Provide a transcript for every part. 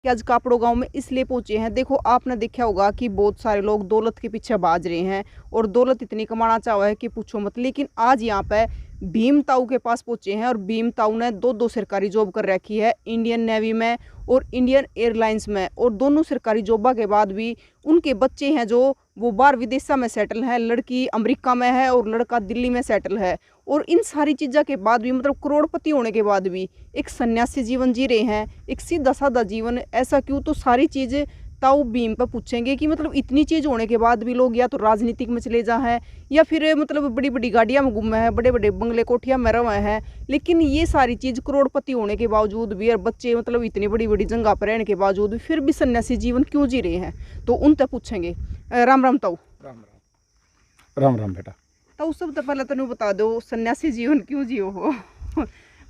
कि आज कापड़ो गाँव में इसलिए पहुँचे हैं। देखो आपने देखा होगा कि बहुत सारे लोग दौलत के पीछे भाज रहे हैं और दौलत इतनी कमाना चाहा है कि पूछो मत। लेकिन आज यहाँ पे भीम ताऊ के पास पहुँचे हैं और भीम ताऊ ने दो सरकारी जॉब कर रखी है, इंडियन नेवी में और इंडियन एयरलाइंस में। और दोनों सरकारी जॉबा के बाद भी उनके बच्चे हैं जो वो बाहर विदेशा में सेटल है। लड़की अमेरिका में है और लड़का दिल्ली में सेटल है। और इन सारी चीज़ों के बाद भी मतलब करोड़पति होने के बाद भी एक सन्यासी जीवन जी रहे हैं, एक सीधा साधा जीवन। ऐसा क्यों? तो सारी चीज़ें ताऊ भीम पर पूछेंगे कि मतलब इतनी चीज़ होने के बाद भी लोग या तो राजनीतिक में चले जा हैं या फिर मतलब बड़ी बड़ी गाड़ियाँ में घूमे हैं, बड़े बड़े बंगले कोठियाँ में रहे हैं। लेकिन ये सारी चीज़ करोड़पति होने के बावजूद भी और बच्चे मतलब इतनी बड़ी बड़ी जगह पर रहने के बावजूद भी फिर भी सन्यासी जीवन क्यों जी रहे हैं, तो उन तक पूछेंगे। राम राम ताऊ। राम राम राम राम बेटा। तो सब तो पहले तनु बता दो सन्यासी जीवन क्यों जियो हो?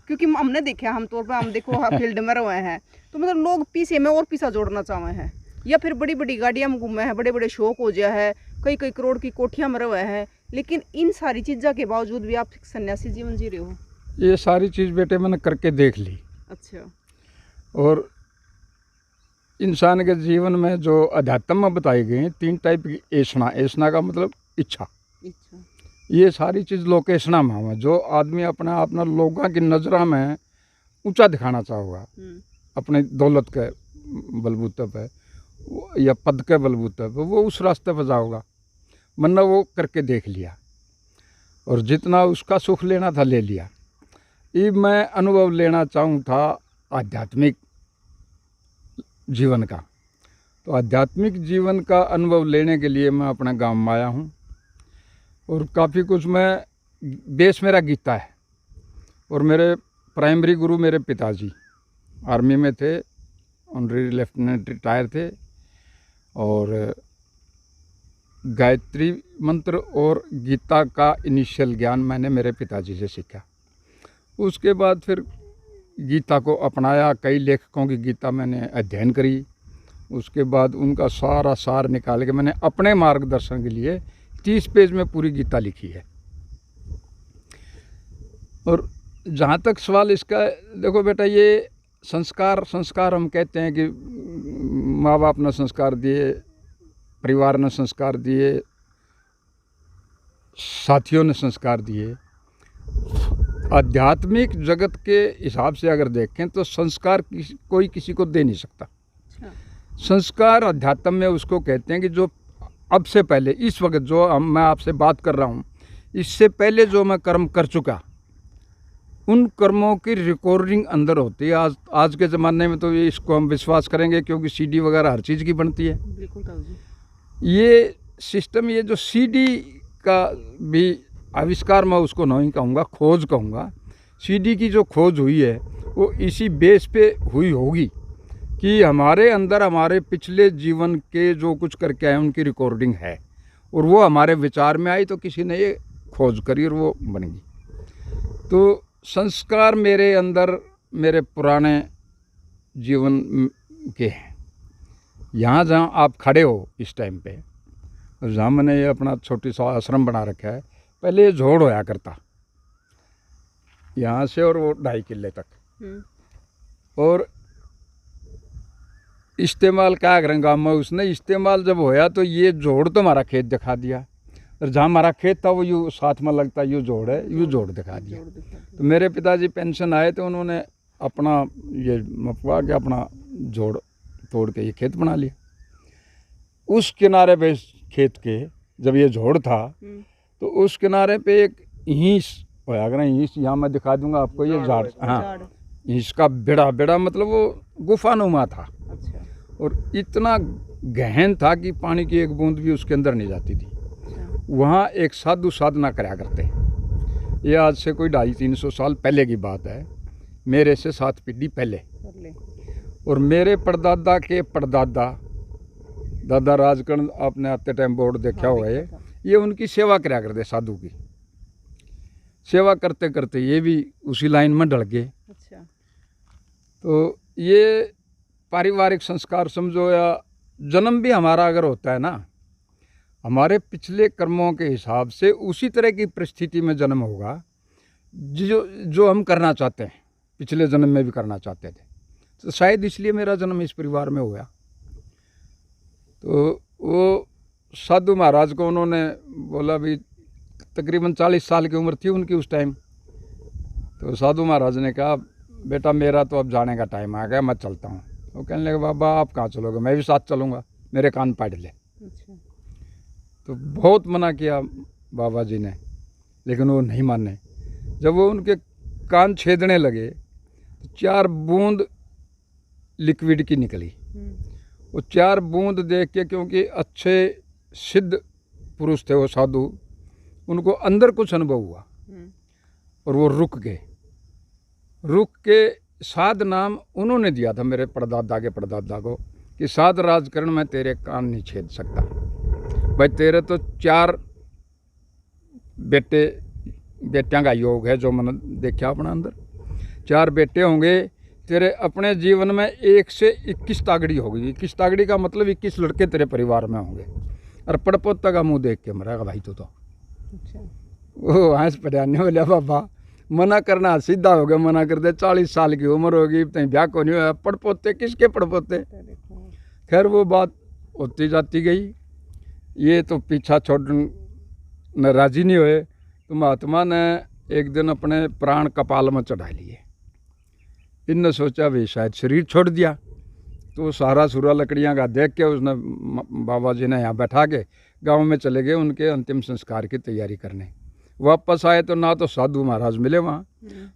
क्योंकि हमने देखा हम तौर पे हम देखो फील्ड में रहे हैं तो मतलब लोग पीछे में और पीछा जोड़ना चाहे हैं या फिर बड़ी बड़ी गाड़ियां में घूमे हैं, बड़े बड़े शौक हो गया है, कई कई करोड़ की कोठियां में रहे हैं। लेकिन इन सारी चीज़ों के बावजूद भी आप सन्यासी जीवन जी रहे हो। ये सारी चीज़ बेटे मैंने करके देख ली। अच्छा। और इंसान के जीवन में जो अध्यात्म में बताई गई 3 टाइप की ऐसना। ऐसना का मतलब इच्छा। ये सारी चीज़ लोकेशना में है जो आदमी अपने आप न लोगों की नज़र में ऊंचा दिखाना चाहोगा अपने दौलत के बलबूते पे या पद के बलबूते पे, वो उस रास्ते पर जाओगा। मैंने वो करके देख लिया और जितना उसका सुख लेना था ले लिया। ये मैं अनुभव लेना चाहूँ था आध्यात्मिक जीवन का। तो आध्यात्मिक जीवन का अनुभव लेने के लिए मैं अपने गांव में आया हूँ और काफ़ी कुछ मैं बेस मेरा गीता है। और मेरे प्राइमरी गुरु मेरे पिताजी आर्मी में थे, ऑनरेरी लेफ्टिनेंट रिटायर थे। और गायत्री मंत्र और गीता का इनिशियल ज्ञान मैंने मेरे पिताजी से सीखा। उसके बाद फिर गीता को अपनाया, कई लेखकों की गीता मैंने अध्ययन करी। उसके बाद उनका सारा सार निकाल के मैंने अपने मार्गदर्शन के लिए 30 पेज में पूरी गीता लिखी है। और जहाँ तक सवाल इसका, देखो बेटा, ये संस्कार हम कहते हैं कि माँ बाप ने संस्कार दिए, परिवार ने संस्कार दिए, साथियों ने संस्कार दिए। आध्यात्मिक जगत के हिसाब से अगर देखें तो संस्कार कोई किसी को दे नहीं सकता। संस्कार अध्यात्म में उसको कहते हैं कि जो अब से पहले, इस वक्त जो मैं आपसे बात कर रहा हूँ, इससे पहले जो मैं कर्म कर चुका, उन कर्मों की रिकॉर्डिंग अंदर होती है। आज के ज़माने में तो इसको हम विश्वास करेंगे क्योंकि सीडी वगैरह हर चीज़ की बनती है। बिल्कुल। ये सिस्टम, ये जो सीडी का भी आविष्कार, मैं उसको नहीं कहूँगा, खोज कहूँगा। सीडी की जो खोज हुई है वो इसी बेस पे हुई होगी कि हमारे अंदर हमारे पिछले जीवन के जो कुछ करके आए उनकी रिकॉर्डिंग है और वो हमारे विचार में आई तो किसी ने ये खोज करी और वो बन गई। तो संस्कार मेरे अंदर मेरे पुराने जीवन के हैं। यहाँ जहाँ आप खड़े हो इस टाइम पे, और जहाँ मैंने ये अपना छोटी सा आश्रम बना रखा है, पहले ये झोड़ होया करता यहाँ से और वो 2.5 किले तक। और इस्तेमाल क्या करें गाँव में, उसने इस्तेमाल जब होया तो ये जोड़ तो हमारा खेत दिखा दिया। और जहाँ हमारा खेत था वो यूँ साथ में लगता, यूँ जोड़ है, यूँ जोड़ दिखा दिया। तो मेरे पिताजी पेंशन आए तो उन्होंने अपना ये मपवा के अपना जोड़ तोड़ के ये खेत बना लिया। उस किनारे पे खेत के जब ये जोड़ था तो उस किनारे पे एक हींस होया करें। हींस यहाँ मैं दिखा दूंगा आपको, ये झाड़, हाँ, हींस का बेड़ा मतलब वो गुफानुमा था। और इतना गहन था कि पानी की एक बूंद भी उसके अंदर नहीं जाती थी। वहाँ एक साधु साधना कराया करते। ये आज से कोई 250-300 साल पहले की बात है, मेरे से 7 पीढ़ी पहले। और मेरे परदादा के परदादा, दादा राजकर्ण, आपने आते टाइम बोर्ड देखा हुआ है, ये उनकी सेवा कराया करते, साधु की सेवा करते करते ये भी उसी लाइन में ढल गए। तो ये पारिवारिक संस्कार समझो, या जन्म भी हमारा अगर होता है ना, हमारे पिछले कर्मों के हिसाब से उसी तरह की परिस्थिति में जन्म होगा जो हम करना चाहते हैं, पिछले जन्म में भी करना चाहते थे। तो शायद इसलिए मेरा जन्म इस परिवार में हुआ। तो वो साधु महाराज को उन्होंने बोला भी, तकरीबन 40 साल की उम्र थी उनकी उस टाइम। तो साधु महाराज ने कहा, बेटा मेरा तो अब जाने का टाइम आ गया, मैं चलता हूँ। वो कहने लगे, बाबा आप कहाँ चलोगे, मैं भी साथ चलूँगा, मेरे कान पाड़ ले। अच्छा। तो बहुत मना किया बाबा जी ने, लेकिन वो नहीं माने। जब वो उनके कान छेदने लगे तो 4 बूंद लिक्विड की निकली। वो 4 बूंद देख के, क्योंकि अच्छे सिद्ध पुरुष थे वो साधु, उनको अंदर कुछ अनुभव हुआ और वो रुक गए। रुक के साध नाम उन्होंने दिया था मेरे परदादा के परदादा को, कि साध राजकरण मैं तेरे कान नहीं छेद सकता। भाई तेरे तो 4 बेटियां का योग है, जो मैंने देखा अपना अंदर 4 बेटे होंगे तेरे। अपने जीवन में 1 से 21 तागड़ी होगी। 21 तागड़ी का मतलब 21 लड़के तेरे परिवार में होंगे। और पड़पोता का मुंह देख के मरेगा भाई तू तो। अच्छा। वो हंस पड़ाने बोलिया, बाबा मना करना सीधा हो गया, मना कर दे, 40 साल की उम्र होगी, तहीं ब्याह को नहीं हुआ, पड़पोते किसके पड़पोते। खैर वो बात होती जाती गई। ये तो पीछा छोड़ने राजी नहीं हुए। तो महात्मा ने एक दिन अपने प्राण कपाल में चढ़ा लिए। इनने सोचा भी शायद शरीर छोड़ दिया। तो सारा सुरा लकड़ियाँ का देख के उसने बाबा जी ने यहाँ बैठा के गांव में चले गए उनके अंतिम संस्कार की तैयारी करने। वापस आए तो ना तो साधु महाराज मिले वहाँ,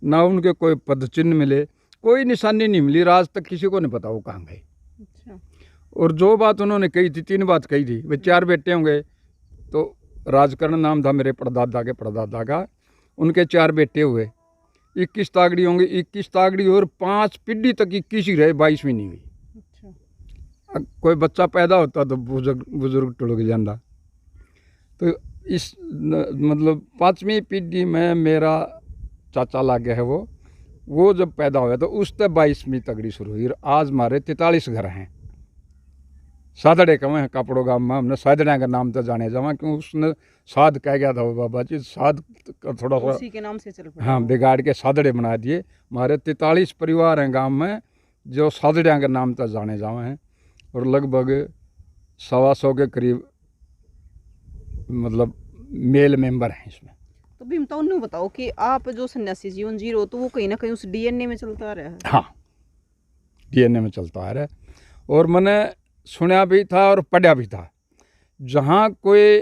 ना उनके कोई पद चिन्ह मिले, कोई निशानी नहीं मिली। आज तक किसी को नहीं पता वो कहाँ गए। अच्छा। और जो बात उन्होंने कही थी, 3 बात कही थी। वे 4 बेटे होंगे, तो राजकरण नाम था मेरे परदादा के परदादा का, उनके 4 बेटे हुए, 21 तागड़ी होंगे, 21 तागड़ी और 5 पीढ़ी तक 21 ही रहे, 22वीं नहीं हुई। अच्छा। कोई बच्चा पैदा होता तो बुजुर्ग टुड़ जाता। तो इस मतलब 5वीं पीढ़ी में मेरा चाचा लग गया है। वो जब पैदा हुआ तो उस तक 22वीं तगड़ी शुरू हुई। आज हमारे 43 घर हैं। सादड़े कमें हैं कापड़ो गाँव में, हमने सादड़िया का नाम तो जाने जावा, क्यों उसने साध कह गया था वो बाबा जी, साध का थोड़ा सा उसी के नाम से चल पड़ा। हाँ बिगाड़ के सादड़े बना दिए। हमारे 43 परिवार हैं गांव में जो सादड़िया के नाम तक जाने जावे हैं। और लगभग 125 के करीब मतलब मेल मेंबर हैं इसमें। तो भीमता उन्हें बताओ कि आप जो सन्यासी जीवन जी रहे हो, तो वो कहीं ना कहीं उस डीएनए में चलता आ रहा है। हाँ, डीएनए में चलता आ रहा है। और मैंने सुना भी था और पढ़ा भी था, जहाँ कोई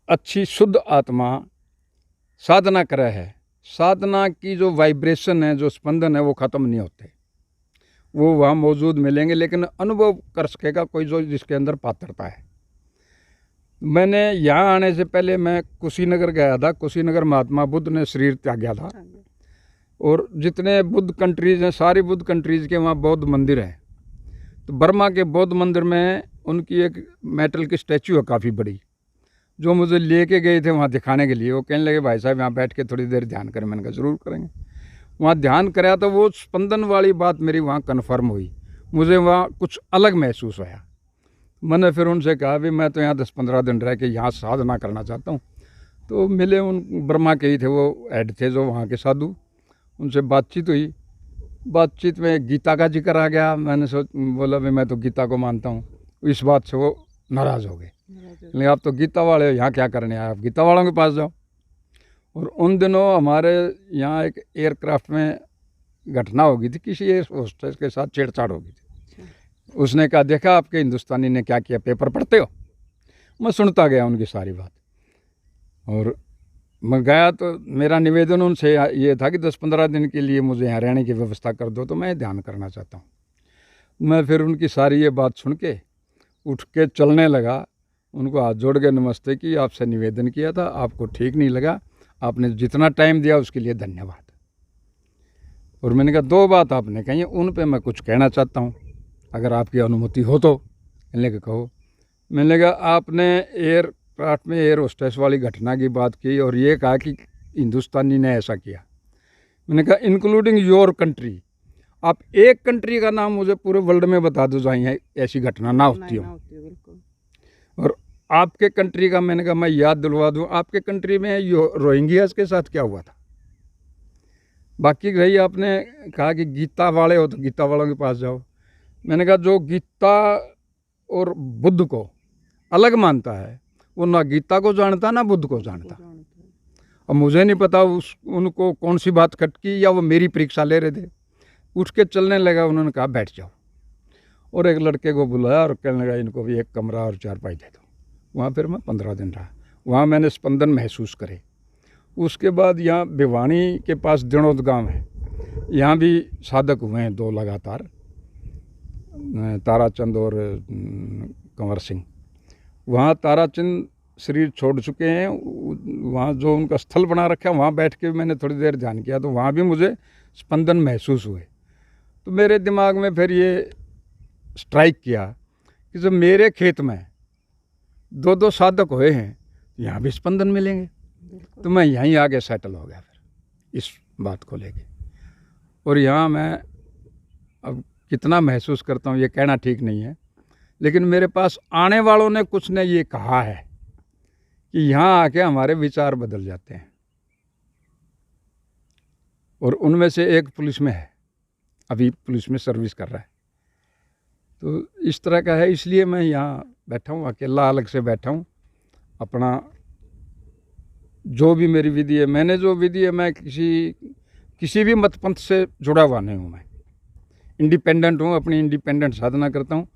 अच्छी शुद्ध आत्मा साधना करे है, साधना की जो वाइब्रेशन है, जो स्पंदन है, वो ख़त्म नहीं होते, वो वहाँ मौजूद मिलेंगे। लेकिन अनुभव कर सकेगा कोई जो जिसके अंदर पात्रता है। मैंने यहाँ आने से पहले मैं कुशीनगर गया था। कुशीनगर महात्मा बुद्ध ने शरीर त्यागा था। और जितने बुद्ध कंट्रीज़ हैं, सारी बुद्ध कंट्रीज़ के वहाँ बौद्ध मंदिर हैं। तो बर्मा के बौद्ध मंदिर में उनकी एक मेटल की स्टैचू है काफ़ी बड़ी, जो मुझे लेके गए थे वहाँ दिखाने के लिए। वो कहने लगे, भाई साहब यहाँ बैठ के थोड़ी देर ध्यान करें। मैंने कहा ज़रूर करेंगे। वहाँ ध्यान कराया तो वो स्पंदन वाली बात मेरी वहाँ कन्फर्म हुई। मुझे वहाँ कुछ अलग महसूस हुआ। मैंने फिर उनसे कहा भी मैं तो यहाँ 10-15 दिन रह के यहाँ साधना करना चाहता हूँ। तो मिले, उन बर्मा के ही थे, वो हेड थे जो वहाँ के साधु। उनसे बातचीत हुई। बातचीत में गीता का जिक्र आ गया। मैंने बोला भी मैं तो गीता को मानता हूँ। इस बात से वो नाराज़ हो गए। लेकिन आप तो गीता वाले हो, यहाँ क्या करने आए, आप गीता वालों के पास जाओ। और उन दिनों हमारे यहाँ एक एयरक्राफ्ट में घटना हो गई थी, किसी एयर होस्टेस के साथ छेड़छाड़ हो गई थी। उसने कहा, देखा आपके हिंदुस्तानी ने क्या किया, पेपर पढ़ते हो। मैं सुनता गया उनकी सारी बात। और मैं गया तो मेरा निवेदन उनसे ये था कि 10-15 दिन के लिए मुझे यहाँ रहने की व्यवस्था कर दो, तो मैं ध्यान करना चाहता हूँ। मैं फिर उनकी सारी ये बात सुन के उठ के चलने लगा। उनको हाथ जोड़ के नमस्ते की, आपसे निवेदन किया था, आपको ठीक नहीं लगा, आपने जितना टाइम दिया उसके लिए धन्यवाद। और मैंने कहा 2 बात आपने कही, उन पे मैं कुछ कहना चाहता हूँ, अगर आपकी अनुमति हो तो। कहने के कहो। मैंने कहा आपने एयरक्राफ्ट में एयर होस्टेस वाली घटना की बात की और ये कहा कि हिंदुस्तानी ने ऐसा किया। मैंने कहा इंक्लूडिंग योर कंट्री। आप एक कंट्री का नाम मुझे पूरे वर्ल्ड में बता दो जहाँ ऐसी घटना ना होती हो। और आपके कंट्री का, मैंने कहा मैं याद दिलवा दूँ, आपके कंट्री में रोहिंग्यास के साथ क्या हुआ था। बाकी रही आपने कहा कि गीता वाले हो तो गीता वालों के पास जाओ। मैंने कहा जो गीता और बुद्ध को अलग मानता है वो ना गीता को जानता ना बुद्ध को जानता। अब मुझे नहीं पता उनको कौन सी बात खटकी या वो मेरी परीक्षा ले रहे थे। उठ के चलने लगा, उन्होंने कहा बैठ जाओ और एक लड़के को बुलाया और कहने लगा इनको भी एक कमरा और चारपाई दे दो। वहाँ फिर मैं 15 दिन रहा। वहाँ मैंने स्पंदन महसूस करे। उसके बाद यहाँ भिवानी के पास दिनोद गांव है, यहाँ भी साधक हुए हैं 2 लगातार, ताराचंद और कंवर सिंह। वहाँ ताराचंद शरीर छोड़ चुके हैं, वहाँ जो उनका स्थल बना रखा है वहाँ बैठ के मैंने थोड़ी देर ध्यान किया तो वहाँ भी मुझे स्पंदन महसूस हुए। तो मेरे दिमाग में फिर ये स्ट्राइक किया कि जब मेरे खेत में 2 साधक हुए हैं यहाँ भी स्पंदन मिलेंगे, तो मैं यहीं आगे सेटल हो गया फिर इस बात को लेके। और यहाँ मैं अब कितना महसूस करता हूँ ये कहना ठीक नहीं है, लेकिन मेरे पास आने वालों ने कुछ ने ये कहा है कि यहाँ आके हमारे विचार बदल जाते हैं। और उनमें से एक पुलिस में है, अभी पुलिस में सर्विस कर रहा है। तो इस तरह का है, इसलिए मैं यहाँ बैठा हूँ, अकेला अलग से बैठा हूँ। अपना जो भी मेरी विधि है, मैंने जो विधि है, मैं किसी भी मत पंथ से जुड़ा हुआ नहीं हूँ। मैं इंडिपेंडेंट हूँ, अपनी इंडिपेंडेंट साधना करता हूँ।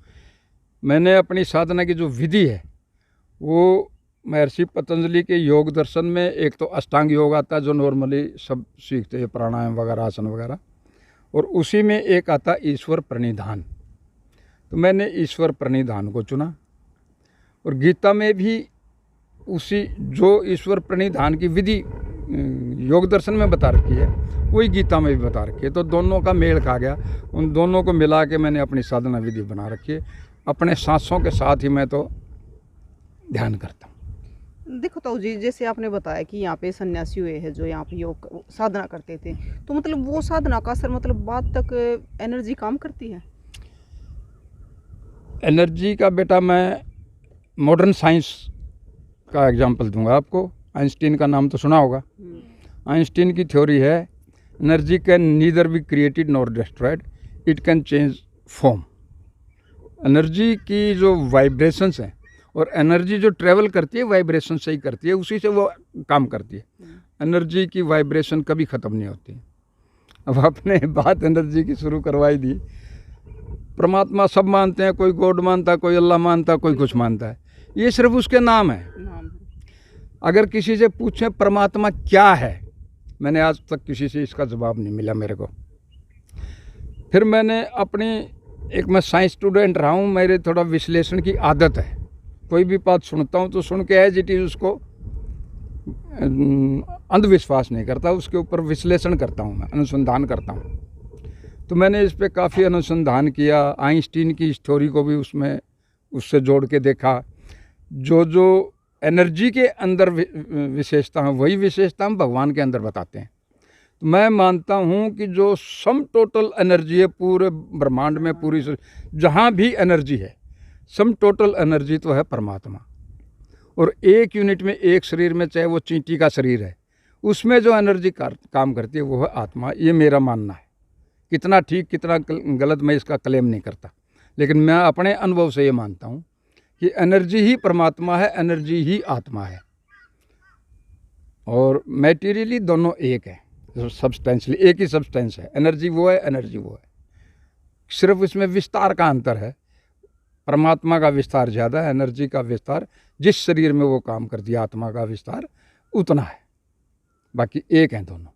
मैंने अपनी साधना की जो विधि है वो महर्षि पतंजलि के योग दर्शन में एक तो अष्टांग योग आता है जो नॉर्मली सब सीखते हैं, प्राणायाम वगैरह, आसन वगैरह, और उसी में एक आता ईश्वर प्रणिधान। तो मैंने ईश्वर प्रणिधान को चुना। और गीता में भी उसी जो ईश्वर प्रणिधान की विधि योग दर्शन में बता रखी है वही गीता में भी बता रखी है। तो दोनों का मेल खा गया, उन दोनों को मिला के मैंने अपनी साधना विधि बना रखी है। अपने सांसों के साथ ही मैं तो ध्यान करता हूँ। देखो ताऊ जी, जैसे आपने बताया कि यहाँ पे सन्यासी हुए हैं जो यहाँ पे योग साधना करते थे, तो मतलब वो साधना का असर मतलब बाद तक एनर्जी काम करती है? एनर्जी का बेटा मैं मॉडर्न साइंस का एग्जांपल दूंगा आपको। आइंस्टीन का नाम तो सुना होगा। आइंस्टीन की थ्योरी है energy can neither be created nor destroyed, it can change form. Energy की जो वाइब्रेशंस हैं और एनर्जी जो ट्रेवल करती है वाइब्रेशन से ही करती है, उसी से वो काम करती है। एनर्जी की वाइब्रेशन कभी ख़त्म नहीं होती। अब आपने बात एनर्जी की शुरू करवाई दी। परमात्मा सब मानते हैं, कोई गॉड मानता, कोई अल्लाह मानता, कोई कुछ मानता है, ये सिर्फ उसके नाम है। अगर किसी से पूछें परमात्मा क्या है, मैंने आज तक किसी से इसका जवाब नहीं मिला मेरे को। फिर मैंने अपनी मैं साइंस स्टूडेंट रहा हूँ, मेरे थोड़ा विश्लेषण की आदत है। कोई भी बात सुनता हूँ तो सुन के एज इट इज़ उसको अंधविश्वास नहीं करता, उसके ऊपर विश्लेषण करता हूँ, मैं अनुसंधान करता हूँ। तो मैंने इस पर काफ़ी अनुसंधान किया। आइंस्टीन की स्टोरी को भी उससे जोड़ के देखा। जो एनर्जी के अंदर विशेषता है वही विशेषता हम भगवान के अंदर बताते हैं। तो मैं मानता हूँ कि जो सम टोटल एनर्जी है पूरे ब्रह्मांड में, पूरी जहाँ भी एनर्जी है, सम टोटल एनर्जी तो है परमात्मा। और एक यूनिट में, एक शरीर में, चाहे वो चींटी का शरीर है, उसमें जो एनर्जी काम करती है वो है आत्मा। ये मेरा मानना है। कितना ठीक कितना गलत मैं इसका क्लेम नहीं करता, लेकिन मैं अपने अनुभव से ये मानता हूँ कि एनर्जी ही परमात्मा है, एनर्जी ही आत्मा है। और मैटीरियली दोनों एक है, सब्सटेंशली एक ही सब्सटेंस है। एनर्जी वो है, एनर्जी वो है, सिर्फ इसमें विस्तार का अंतर है। परमात्मा का विस्तार ज़्यादा है, एनर्जी का विस्तार जिस शरीर में वो काम करती है, आत्मा का विस्तार उतना है। बाकी एक हैं दोनों।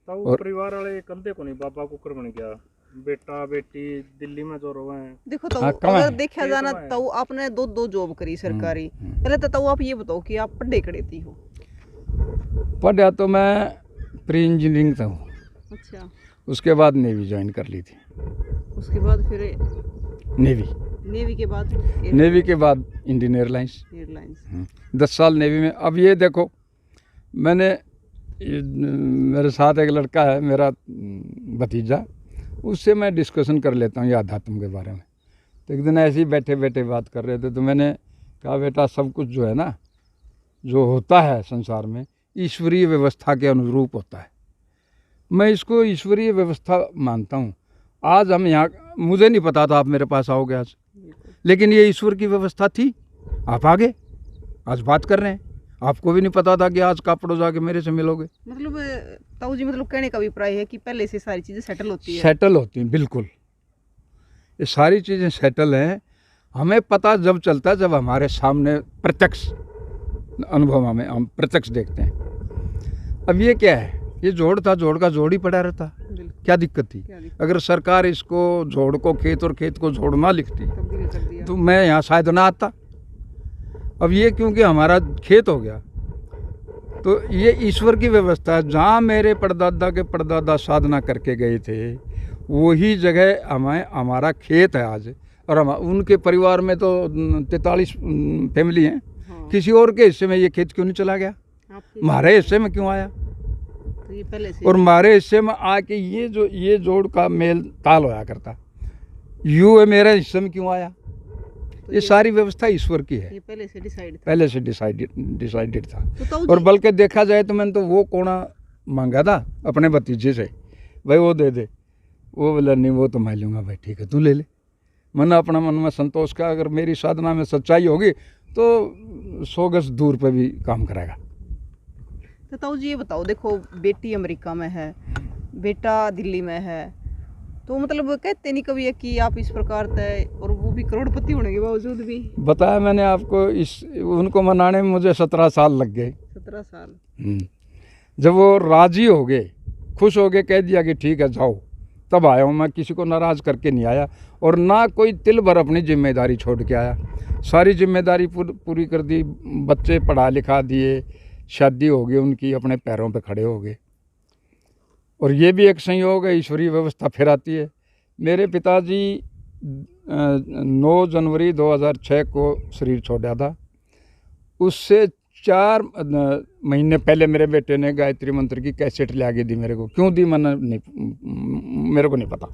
और परिवार वाले कंधे को नहीं बाबा को कर बन गया, बेटा बेटी दिल्ली में जो रहे हैं। देखो तो अगर देखा जाना तो आपने दो जॉब करी सरकारी। पहले तो आप ये बताओ कि आप पढ़े कड़े थी हो? पढ़ा तो मैं प्री इंजीनियरिंग था हूँ। अच्छा। उसके बाद नेवी ज्वाइन कर ली थी। उसके बाद फिर नेवी के बाद इंडियन एयरलाइंस 10 साल नेवी में। अब ये देखो, मेरे साथ एक लड़का है, मेरा भतीजा, उससे मैं डिस्कशन कर लेता हूँ ये अध्यात्म के बारे में। तो एक दिन ऐसे ही बैठे बैठे बात कर रहे थे, तो मैंने कहा बेटा सब कुछ जो है ना, जो होता है संसार में ईश्वरीय व्यवस्था के अनुरूप होता है। मैं इसको ईश्वरीय व्यवस्था मानता हूँ। आज हम यहाँ, मुझे नहीं पता था आप मेरे पास आओगे आज, लेकिन ये ईश्वर की व्यवस्था थी। आप आ गए, आज बात कर रहे हैं। आपको भी नहीं पता था कि आज कापड़ो जाके मेरे से मिलोगे। मतलब ताऊ जी, मतलब कहने का अभिप्राय है कि पहले से सारी चीजें सेटल होती है। सेटल होती हैं, बिल्कुल। ये सारी चीज़ें सेटल हैं। हमें पता जब चलता है जब हमारे सामने प्रत्यक्ष अनुभव में हम प्रत्यक्ष देखते हैं। अब ये क्या है, ये जोड़ था, जोड़ का जोड़ ही पड़ा रहता। बिल्कुल। क्या दिक्कत थी? क्या दिक्कत? अगर सरकार इसको जोड़ को खेत और खेत को जोड़ ना लिखती तब्दील कर दिया। तो मैं यहाँ शायद ना आता। अब ये क्योंकि हमारा खेत हो गया, तो ये ईश्वर की व्यवस्था है। जहाँ मेरे परदादा के परदादा साधना करके गए थे, वही जगह हमारा खेत है आज। और हम उनके परिवार में तो 43 फैमिली हैं। हाँ। किसी और के हिस्से में ये खेत क्यों नहीं चला गया? आपके हमारे हिस्से में क्यों आया? तो ये पहले से और हमारे हिस्से में आके ये जोड़ का मेल ताल होया करता, यूँ है मेरे हिस्से में क्यों आया? तो ये सारी व्यवस्था ईश्वर की है, ये पहले से डिसाइड था। पहले से डिसाइडेड था। तो ताऊ और जी, बल्कि देखा जाए तो मैंने तो वो कोना मांगा था अपने भतीजे से, भाई वो दे दे। वो बोला नहीं, वो तो मैं लूँगा। भाई ठीक है, तू ले ले। मैंने अपना मन में संतोष का, अगर मेरी साधना में सच्चाई होगी तो 100 गज दूर पे भी काम करेगा। तो ताऊ जी ये बताओ, देखो बेटी अमेरिका में है, बेटा दिल्ली में है, तो मतलब कहते नहीं कभी है कि आप इस प्रकार तय, और वो भी करोड़पति होने के बावजूद भी। बताया मैंने आपको, उनको मनाने में मुझे 17 साल लग गए। 17 साल। जब वो राजी हो गए, खुश हो गए, कह दिया कि ठीक है जाओ, तब आया हूँ। मैं किसी को नाराज़ करके नहीं आया और ना कोई तिल भर अपनी जिम्मेदारी छोड़ के आया। सारी जिम्मेदारी पूरी कर दी, बच्चे पढ़ा लिखा दिए, शादी हो गई उनकी, अपने पैरों पे खड़े हो गए। और ये भी एक संयोग है, ईश्वरीय व्यवस्था फिर आती है। मेरे पिताजी 9 जनवरी 2006 को शरीर छोड़ा था। उससे 4 महीने पहले मेरे बेटे ने गायत्री मंत्र की कैसेट ला के दी मेरे को। क्यों दी मैंने नहीं, मेरे को नहीं पता।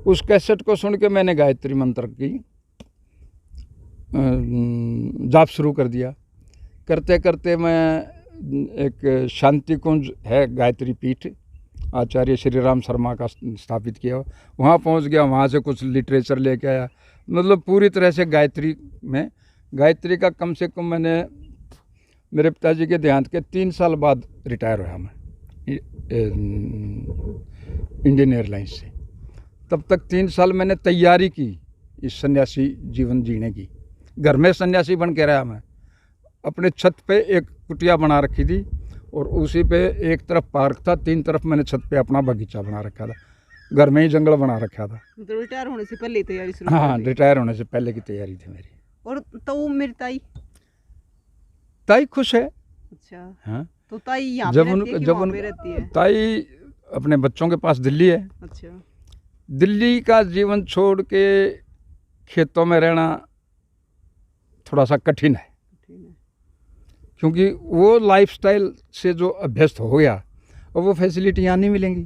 उस कैसेट को सुन के मैंने गायत्री मंत्र की जाप शुरू कर दिया। करते करते मैं, एक शांति कुंज है गायत्री पीठ, आचार्य श्री राम शर्मा का स्थापित किया, वहाँ पहुँच गया। वहाँ से कुछ लिटरेचर लेके आया। मतलब पूरी तरह से गायत्री का कम से कम मैंने, मेरे पिताजी के देहांत के 3 साल बाद रिटायर हुआ मैं इंडियन एयरलाइंस से। तब तक 3 साल मैंने तैयारी की इस सन्यासी जीवन जीने की। घर में सन्यासी बन के रहा मैं। अपने छत पे एक कुटिया बना रखी थी और उसी पे एक तरफ पार्क था, 3 तरफ मैंने छत पे अपना बगीचा बना रखा था। घर में ही जंगल बना रखा था। मतलब रिटायर होने से पहले ही तैयारी शुरू हाँ, कर दी। रिटायर होने से पहले की तैयारी थी मेरी। और तो मेरी ताई खुश है। अच्छा, हाँ, तो ताई यहाँ जब पे रहती है कि वहाँ उन पे रहती है? ताई अपने बच्चों के पास दिल्ली है। अच्छा। दिल्ली का जीवन छोड़ के खेतों में रहना थोड़ा सा कठिन है, ठीक है। क्योंकि वो लाइफस्टाइल से जो अभ्यस्त हो गया और वो फैसिलिटी यहाँ नहीं मिलेंगी।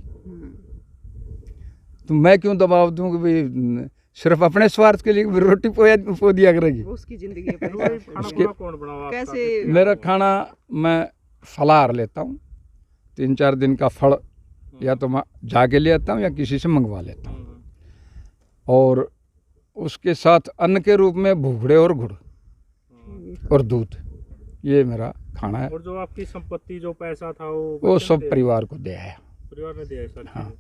तो मैं क्यों दबाव दूँ कि भाई सिर्फ अपने स्वार्थ के लिए रोटी पो दिया करेगी। वो उसकी जिंदगी है खाना पहले। कौन बनावा? कैसे? मेरा खाना मैं फलाहार लेता हूँ। 3-4 दिन का फल या तो मैं जाके ले आता हूँ या किसी से मंगवा लेता हूँ। और उसके साथ अन्न के रूप में भूखड़े और गुड़ और दूध, ये मेरा खाना है। और जो आपकी संपत्ति, जो पैसा था, वो वो बच्चों सब ने परिवार को दिया है। परिवार ने दिया है सर? हाँ।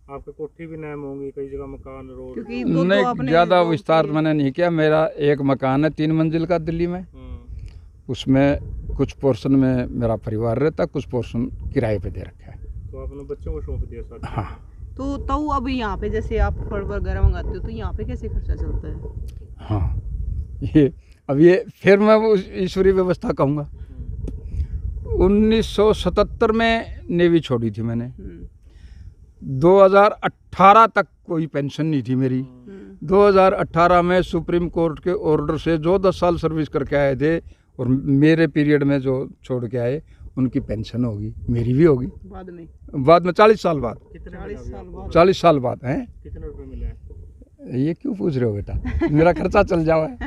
आपके कोठी भी नाम होंगी, कई जगह मकान, रोड। क्योंकि तो नहीं, आपने ज़्यादा वो विस्तार किए। मैंने नहीं किया। मेरा एक मकान है 3 मंजिल का दिल्ली में। उसमें कुछ पोर्शन में मेरा परिवार रहता, कुछ पोर्शन किराए पे दे रखा है। तो आपने बच्चों को सौंप दिया सर? हाँ। तो अब यहाँ पे जैसे आप फल वगैरह मंगाते हो, तो यहाँ पे कैसे खर्चा चलता है? हाँ, ये फिर मैं वो ईश्वरीय व्यवस्था कहूँगा। 1977 में नेवी छोड़ी थी मैंने। 2018 तक कोई पेंशन नहीं थी मेरी। 2018 में सुप्रीम कोर्ट के ऑर्डर से जो 10 साल सर्विस करके आए थे और मेरे पीरियड में जो छोड़ के आए, उनकी पेंशन होगी, मेरी भी होगी बाद में 40 साल बाद। कितने 40 साल बाद हैं। कितने रुपए मिले हैं? ये क्यों पूछ रहे हो बेटा? मेरा खर्चा चल जाओ है।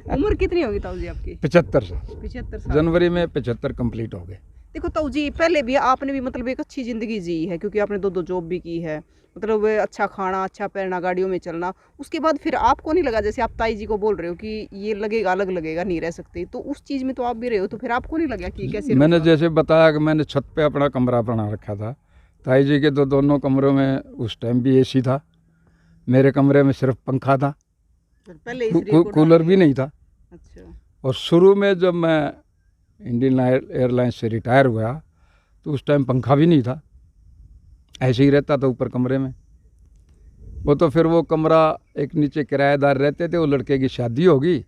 उम्र कितनी होगी ताऊ जी आपकी? 75 साल। 75 साल। जनवरी में 75 कंप्लीट हो गए। देखो ताऊ जी, पहले भी आपने भी मतलब एक अच्छी ज़िंदगी जी है, क्योंकि आपने 2-2 जॉब भी की है। मतलब अच्छा खाना, अच्छा पहनना, गाड़ियों में चलना। उसके बाद फिर आपको नहीं लगा, जैसे आप ताई जी को बोल रहे हो कि ये लगेगा, अलग लगेगा, नहीं रह सकते। तो उस चीज़ में तो आप भी रहे हो, तो फिर आपको नहीं लगा कि कैसे मैंने रहूँगा? जैसे बताया कि मैंने छत पे अपना कमरा बना रखा था। ताई जी के तो दोनों कमरों में उस टाइम भी एसी था, मेरे कमरे में सिर्फ पंखा था, पहले इस रील को कूलर डाल भी दिया। नहीं था। अच्छा। और शुरू में जब मैं इंडियन एयरलाइंस से रिटायर हुआ तो उस टाइम पंखा भी नहीं था, ऐसे ही रहता था ऊपर कमरे में। वो तो फिर वो कमरा एक नीचे किराएदार रहते थे, वो लड़के की शादी होगी,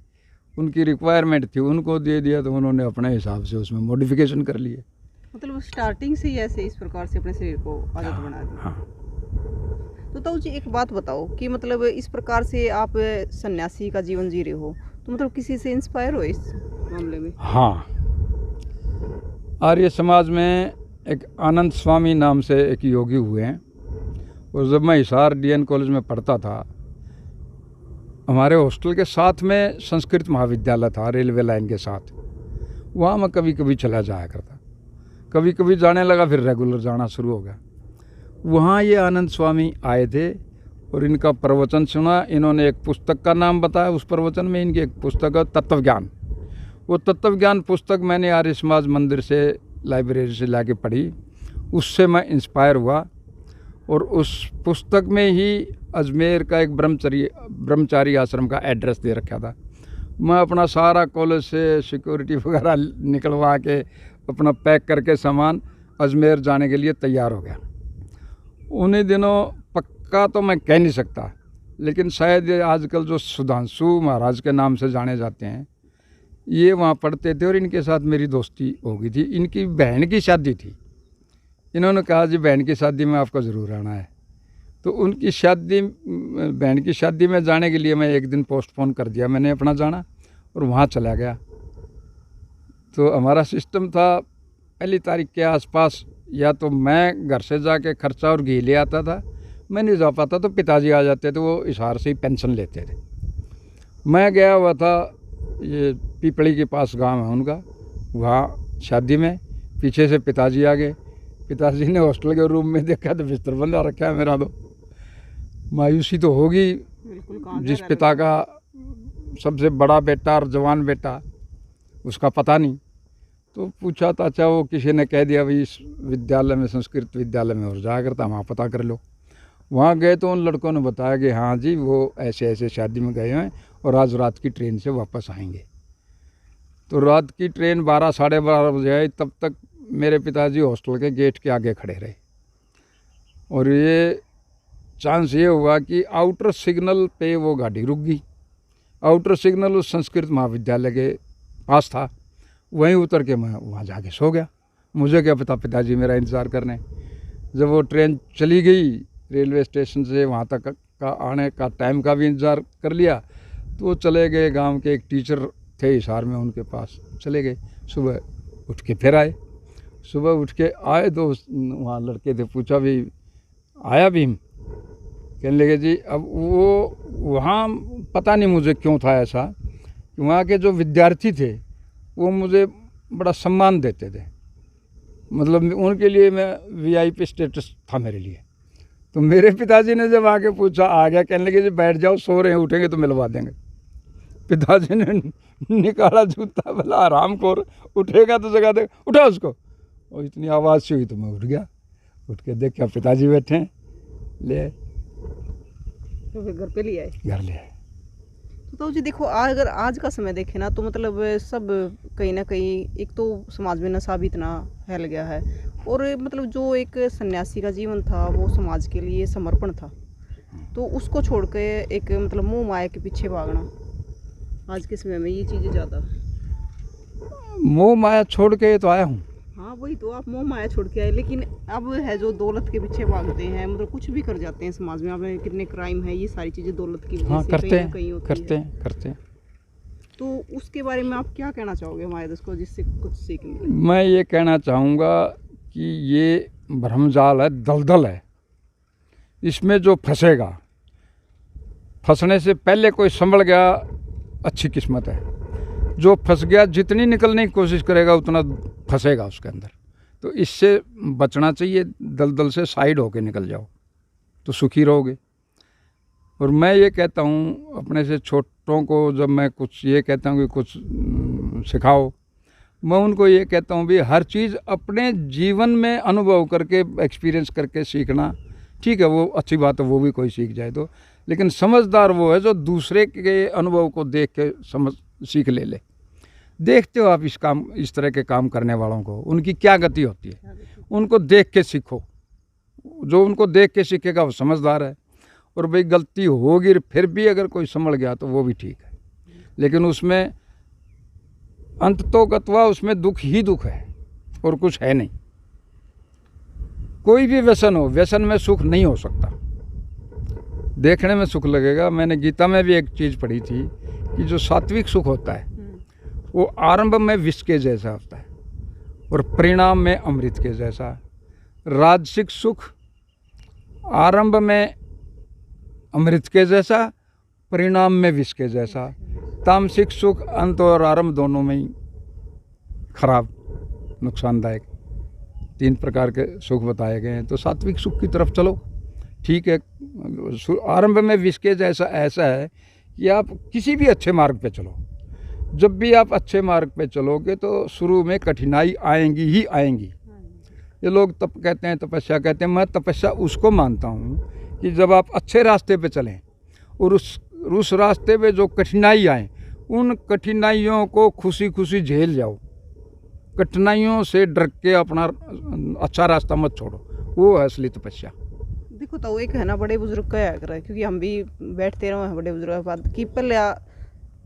उनकी रिक्वायरमेंट थी, उनको दे दिया, तो उन्होंने अपने हिसाब से उसमें मॉडिफिकेशन कर लिए। मतलब स्टार्टिंग से ही ऐसे इस प्रकार से अपने शरीर को आदत बना दी। हाँ। तो ताऊ जी, एक बात बताओ कि मतलब इस प्रकार से आप सन्यासी का जीवन जी रहे हो, तो मतलब किसी से इंस्पायर हो इस मामले में? हाँ, आर्य समाज में एक आनंद स्वामी नाम से एक योगी हुए हैं। और जब मैं हिसार डीएन कॉलेज में पढ़ता था, हमारे हॉस्टल के साथ में संस्कृत महाविद्यालय था, रेलवे लाइन के साथ। वहाँ मैं कभी कभी चला जाया करता, कभी कभी जाने लगा, फिर रेगुलर जाना शुरू हो गया। वहाँ ये आनंद स्वामी आए थे और इनका प्रवचन सुना। इन्होंने एक पुस्तक का नाम बताया, उस प्रवचन में इनकी एक पुस्तक है तत्वज्ञान। वो तत्वज्ञान पुस्तक मैंने आर्य समाज मंदिर से, लाइब्रेरी से लाके पढ़ी, उससे मैं इंस्पायर हुआ। और उस पुस्तक में ही अजमेर का एक ब्रह्मचारी आश्रम का एड्रेस दे रखा था। मैं अपना सारा कॉलेज से सिक्योरिटी वगैरह निकलवा के अपना पैक करके सामान अजमेर जाने के लिए तैयार हो गया। उन्हीं दिनों पक्का तो मैं कह नहीं सकता, लेकिन शायद ये आजकल जो सुधांशु महाराज के नाम से जाने जाते हैं, ये वहाँ पढ़ते थे और इनके साथ मेरी दोस्ती हो गई थी। इनकी बहन की शादी थी, इन्होंने कहा जी बहन की शादी में आपको ज़रूर आना है। तो उनकी शादी, बहन की शादी में जाने के लिए मैं एक दिन पोस्टपोन कर दिया मैंने अपना जाना, और वहाँ चला गया। तो हमारा सिस्टम था 1 तारीख के आसपास या तो मैं घर से जाके खर्चा और घी ले आता था, मैं नहीं जा पाता तो पिताजी आ जाते थे, वो हिसार से ही पेंशन लेते थे। मैं गया हुआ था, ये पीपड़ी के पास गांव है उनका, वहाँ शादी में पीछे से पिताजी आ गए। पिताजी ने हॉस्टल के रूम में देखा तो बिस्तर बंधा रखा है मेरा। तो मायूसी तो होगी, जिस पिता का सबसे बड़ा बेटा और जवान बेटा, उसका पता नहीं। तो पूछा था, अच्छा वो किसी ने कह दिया भाई इस विद्यालय में, संस्कृत विद्यालय में और जाया करता, वहाँ पता कर लो। वहाँ गए तो उन लड़कों ने बताया कि हाँ जी वो ऐसे ऐसे शादी में गए हैं और आज रात की ट्रेन से वापस आएंगे। तो रात की ट्रेन 12 साढ़े 12 बजे आई, तब तक मेरे पिताजी हॉस्टल के गेट के आगे खड़े रहे। और ये चांस ये हुआ कि आउटर सिग्नल पे वो गाड़ी रुक गई। आउटर सिग्नल उस संस्कृत महाविद्यालय के पास था, वहीं उतर के मैं वहाँ जाके सो गया। मुझे क्या पता पिताजी मेरा इंतज़ार करने। जब वो ट्रेन चली गई रेलवे स्टेशन से, वहाँ तक का आने का टाइम का भी इंतज़ार कर लिया, तो वो चले गए। गांव के एक टीचर थे हिसार में, उनके पास चले गए। सुबह उठ के फिर आए। सुबह उठ के आए तो वहाँ लड़के थे, पूछा भी आया भीम? कहने लगे जी। अब वो वहाँ पता नहीं मुझे क्यों था ऐसा, कि वहाँ के जो विद्यार्थी थे वो मुझे बड़ा सम्मान देते थे, मतलब उनके लिए मैं वीआईपी स्टेटस था मेरे लिए। तो मेरे पिताजी ने जब आके पूछा, आ गया, कहने लगे जी बैठ जाओ, सो रहे हैं, उठेंगे तो मिलवा देंगे। पिताजी ने निकाला जूता, बोला आरामखोर, उठेगा तो जगा दे, उठा उसको। और इतनी आवाज़ सी हुई तो मैं उठ गया। उठ के देखा पिताजी बैठे हैं, ले आए, तो फिर घर पे ले आए? घर ले आए। तो जी देखो, अगर आज का समय देखें ना, तो मतलब सब कहीं ना कहीं, एक तो समाज में नशा भी इतना फैल गया है, और मतलब जो एक सन्यासी का जीवन था वो समाज के लिए समर्पण था, तो उसको छोड़ के एक मतलब मोह माया के पीछे भागना आज के समय में, ये चीज़ें ज़्यादा। मोह माया छोड़ के तो आया हूँ। हाँ वही तो, आप मोह माया छोड़ के आए, लेकिन अब है जो दौलत के पीछे भागते हैं, मतलब कुछ भी कर जाते हैं समाज में। आप कितने क्राइम है, ये सारी चीज़ें दौलत की वजह हाँ से करते कहीं ना हैं, कहीं होती करते है। हैं, करते हैं। तो उसके बारे में आप क्या कहना चाहोगे हमारे दोस्त को, जिससे कुछ सीख मिले? मैं ये कहना चाहूँगा कि ये भ्रमजाल है, दलदल है। इसमें जो फंसेगा, फंसने से पहले कोई संभल गया, अच्छी किस्मत है। जो फंस गया, जितनी निकलने की कोशिश करेगा उतना फंसेगा उसके अंदर। तो इससे बचना चाहिए, दलदल से साइड होके निकल जाओ तो सुखी रहोगे। और मैं ये कहता हूँ अपने से छोटों को, जब मैं कुछ ये कहता हूँ कि कुछ सिखाओ, मैं उनको ये कहता हूँ भी हर चीज़ अपने जीवन में अनुभव करके, एक्सपीरियंस करके सीखना ठीक है, वो अच्छी बात है, वो भी कोई सीख जाए तो। लेकिन समझदार वो है जो दूसरे के अनुभव को देख के समझ सीख ले। देखते हो आप इस तरह के काम करने वालों को, उनकी क्या गति होती है, उनको देख के सीखो। जो उनको देख के सीखेगा वो समझदार है। और भाई गलती होगी फिर भी अगर कोई संभल गया तो वो भी ठीक है, लेकिन उसमें अंततोगत्वा उसमें दुख ही दुख है और कुछ है नहीं। कोई भी व्यसन हो, व्यसन में सुख नहीं हो सकता। देखने में सुख लगेगा। मैंने गीता में भी एक चीज़ पढ़ी थी कि जो सात्विक सुख होता है वो आरंभ में विष के जैसा होता है और परिणाम में अमृत के जैसा। राजसिक सुख आरंभ में अमृत के जैसा, परिणाम में विष के जैसा। तामसिक सुख अंत और आरंभ दोनों में ही खराब, नुकसानदायक। 3 प्रकार के सुख बताए गए हैं। तो सात्विक सुख की तरफ चलो, ठीक है। आरंभ में विष के जैसा ऐसा है कि आप किसी भी अच्छे मार्ग पे चलो, जब भी आप अच्छे मार्ग पे चलोगे तो शुरू में कठिनाई आएंगी ही आएंगी। ये लोग तप कहते हैं, तपस्या कहते हैं। मैं तपस्या उसको मानता हूँ कि जब आप अच्छे रास्ते पे चलें और उस रास्ते पे जो कठिनाई आए, उन कठिनाइयों को खुशी खुशी झेल जाओ। कठिनाइयों से डर के अपना अच्छा रास्ता मत छोड़ो, वो है असली तपस्या। देखो तो एक है ना, बड़े बुजुर्ग का कर रहा है, क्योंकि हम भी बैठते रहे हैं बड़े बुजुर्ग के बाद कि पहले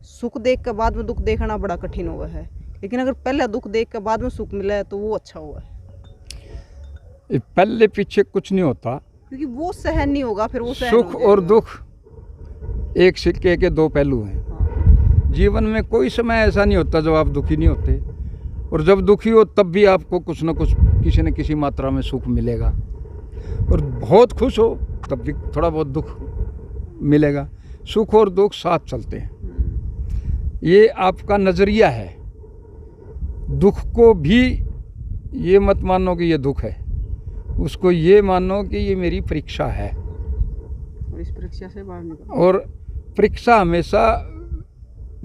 सुख देख के बाद में दुख देखना बड़ा कठिन हुआ है, लेकिन अगर पहले दुख देख के बाद में सुख मिला है तो वो अच्छा हुआ है। पहले पीछे कुछ नहीं होता, क्योंकि वो सहन नहीं होगा, फिर वो सहन सुख और दुख एक सिक्के के 2 पहलू हैं। हाँ। जीवन में कोई समय ऐसा नहीं होता जब आप दुखी नहीं होते, और जब दुखी हो तब भी आपको कुछ न कुछ, किसी न किसी मात्रा में सुख मिलेगा। और बहुत खुश हो तब भी थोड़ा बहुत दुख मिलेगा। सुख और दुख साथ चलते हैं। ये आपका नज़रिया है। दुख को भी ये मत मानो कि ये दुख है, उसको ये मानो कि ये मेरी परीक्षा है, और इस परीक्षा से बाहर निकलो। और परीक्षा हमेशा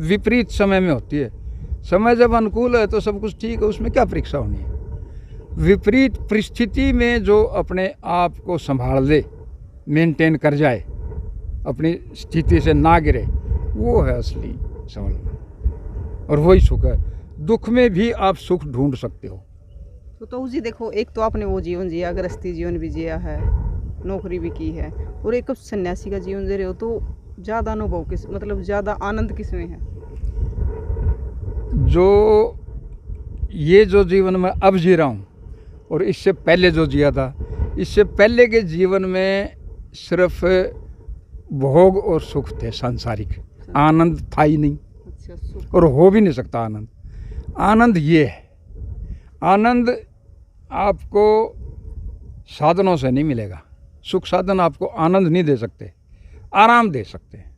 विपरीत समय में होती है। समय जब अनुकूल है तो सब कुछ ठीक है, उसमें क्या परीक्षा होनी है। विपरीत परिस्थिति में जो अपने आप को संभाल ले, मेंटेन कर जाए, अपनी स्थिति से ना गिरे, वो है असली संभलना, और वही सुख है। दुख में भी आप सुख ढूंढ सकते हो। तो जी देखो, एक तो आपने वो जीवन जिया, गृहस्थी जीवन भी जिया है, नौकरी भी की है, और एक सन्यासी का जीवन जी रहे हो, तो ज़्यादा अनुभव किस, मतलब ज़्यादा आनंद किस में है? जो ये जो जीवन में अब जी रहा हूँ और इससे पहले जो जिया था, इससे पहले के जीवन में सिर्फ भोग और सुख थे, सांसारिक। आनंद था ही नहीं, अच्छा, और हो भी नहीं सकता आनंद। आनंद ये है, आनंद आपको साधनों से नहीं मिलेगा। सुख साधन आपको आनंद नहीं दे सकते, आराम दे सकते हैं।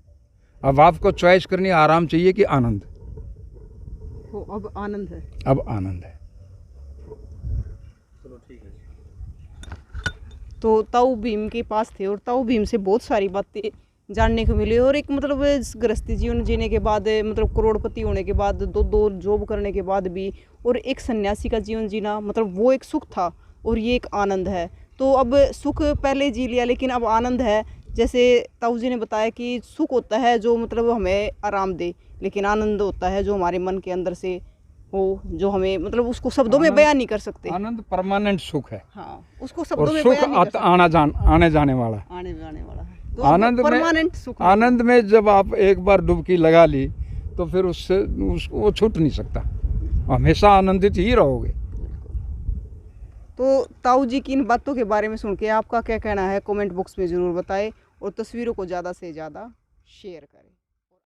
अब आपको चॉइस करनी, आराम चाहिए कि आनंद। तो अब आनंद है, अब आनंद है। चलो ठीक है। तो ताऊ भीम के पास थे और ताऊ भीम से बहुत सारी बातें जानने को मिली। और एक मतलब गृहस्थी जीवन जीने के बाद, मतलब करोड़पति होने के बाद, 2 जॉब करने के बाद भी, और एक सन्यासी का जीवन जीना, मतलब वो एक सुख था और ये एक आनंद है। तो अब सुख पहले जी लिया, लेकिन अब आनंद है। जैसे ताऊ जी ने बताया कि सुख होता है जो मतलब हमें आराम दे, लेकिन आनंद होता है जो हमारे मन के अंदर से हो, जो हमें मतलब उसको शब्दों में बयान नहीं कर सकते। आनंद परमानेंट सुख है। हाँ, उसको और शब्दों में सुख बयान नहीं कर सकते। आने जाने वाला। आने जाने वाला है। तो आनंद परमानेंट में, सुख, आनंद में जब आप एक बार डुबकी लगा ली तो फिर उससे वो छूट नहीं सकता, हमेशा आनंदित ही रहोगे। तो ताऊ जी की इन बातों के बारे में सुन के आपका क्या कहना है, कमेंट बॉक्स में ज़रूर बताएं, और तस्वीरों को ज़्यादा से ज़्यादा शेयर करें।